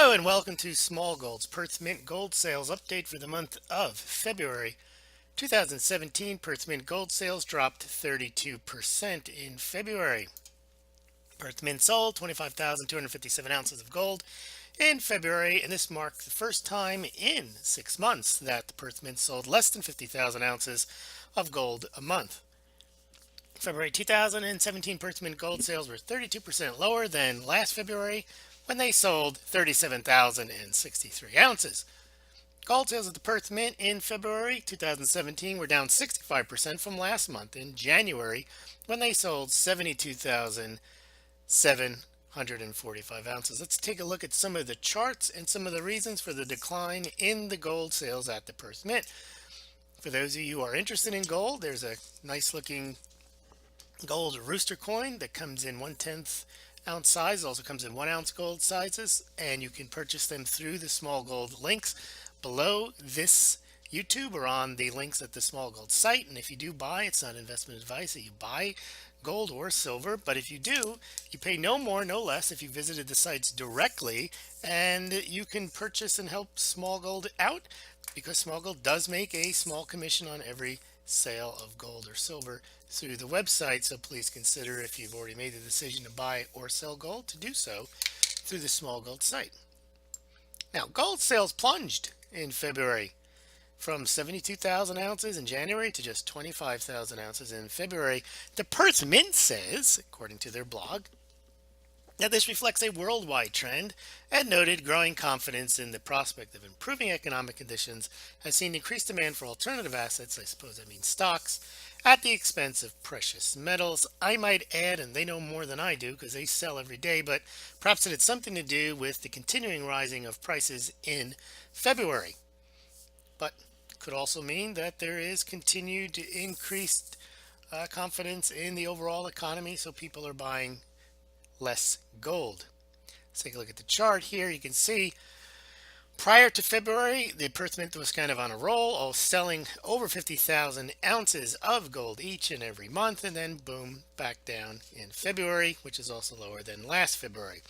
Hello and welcome to Smaulgld's Perth Mint Gold Sales Update for the month of February 2017. Perth Mint Gold sales dropped 32% in February. Perth Mint sold 25,257 ounces of gold in February, and this marked the first time in 6 months that the Perth Mint sold less than 50,000 ounces of gold a month. February 2017 Perth Mint gold sales were 32% lower than last February when they sold 37,063 ounces. Gold sales at the Perth Mint in February 2017 were down 65% from last month in January when they sold 72,745 ounces. Let's take a look at some of the charts and some of the reasons for the decline in the gold sales at the Perth Mint. For those of you who are interested in gold, there's a nice looking gold rooster coin that comes in 1/10 ounce size. It also comes in 1 ounce gold sizes, and you can purchase them through the Smaulgld links below this YouTube or on the links at the Smaulgld site. And if you do buy, it's not investment advice that you buy gold or silver, but if you do, you pay no more, no less if you visited the sites directly, and you can purchase and help Smaulgld out because Smaulgld does make a small commission on every sale of gold or silver through the website. So please consider, if you've already made the decision to buy or sell gold, to do so through the Smaulgld site. Now, gold sales plunged in February from 72,000 ounces in January to just 25,000 ounces in February. The Perth Mint says, according to their blog, that this reflects a worldwide trend and noted growing confidence in the prospect of improving economic conditions has seen increased demand for alternative assets, I suppose that means stocks, at the expense of precious metals. I might add, and they know more than I do because they sell every day, but perhaps it had something to do with the continuing rising of prices in February. But could also mean that there is continued increased confidence in the overall economy, so people are buying less gold. Let's take a look at the chart here. You can see prior to February, the Perth Mint was kind of on a roll, selling over 50,000 ounces of gold each and every month, and then boom, back down in February, which is also lower than last February.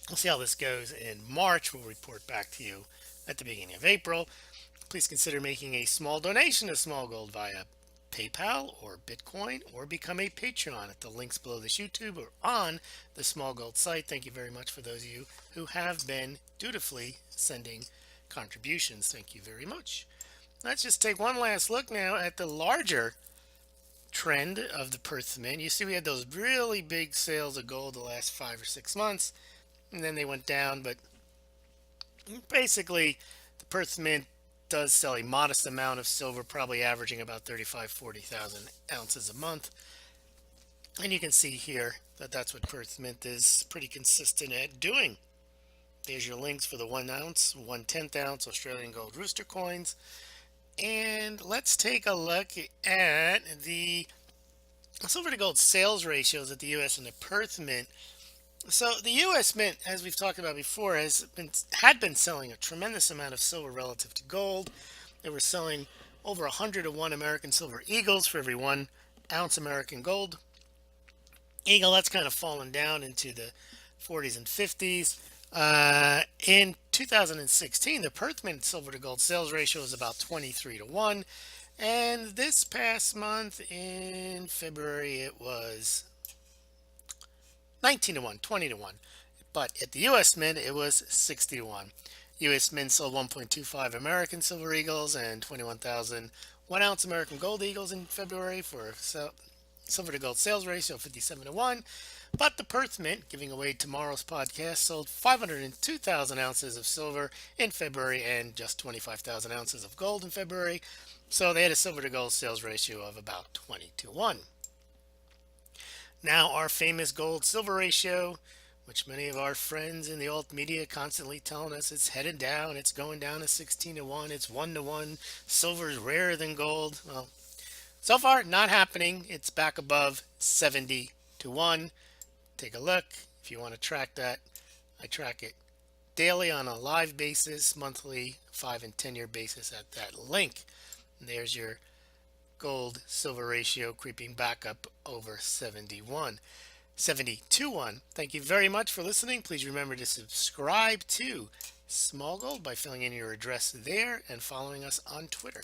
We'll see how this goes in March. We'll report back to you at the beginning of April. Please consider making a small donation to Smaulgld via PayPal or Bitcoin, or become a Patreon at the links below this YouTube or on the Smaulgld site. Thank you very much for those of you who have been dutifully sending contributions. Thank you very much. Let's just take one last look now at the larger trend of the Perth Mint. You see we had those really big sales of gold the last 5 or 6 months, and then they went down, but basically the Perth Mint does sell a modest amount of silver, probably averaging about 40,000 ounces a month. And you can see here that that's what Perth Mint is pretty consistent at doing. There's your links for the 1 ounce, 1/10 ounce Australian gold rooster coins. And let's take a look at the silver to gold sales ratios at the US and the Perth Mint. So the U.S. Mint, as we've talked about before, had been selling a tremendous amount of silver relative to gold. They were selling over 100 to 1 American silver eagles for every 1 ounce American gold eagle. That's kind of fallen down into the 40s and 50s. In 2016, the Perth Mint silver to gold sales ratio was about 23 to 1. And this past month in February, it was 19 to 1, 20 to 1. But at the US Mint, it was 60 to 1. US Mint sold 1.25 American silver eagles and 21,000 1 ounce American gold eagles in February for a silver to gold sales ratio of 57 to 1. But the Perth Mint, giving away tomorrow's podcast, sold 502,000 ounces of silver in February and just 25,000 ounces of gold in February. So they had a silver to gold sales ratio of about 20 to 1. Now, our famous gold-silver ratio, which many of our friends in the alt media constantly telling us it's headed down, it's going down to 16 to 1, it's 1 to 1, silver is rarer than gold. Well, so far, not happening. It's back above 70 to 1. Take a look. If you want to track that, I track it daily on a live basis, monthly, 5 and 10-year basis at that link. And there's your gold silver ratio creeping back up over 71. 7021. Thank you very much for listening. Please remember to subscribe to Smaulgld by filling in your address there and following us on Twitter.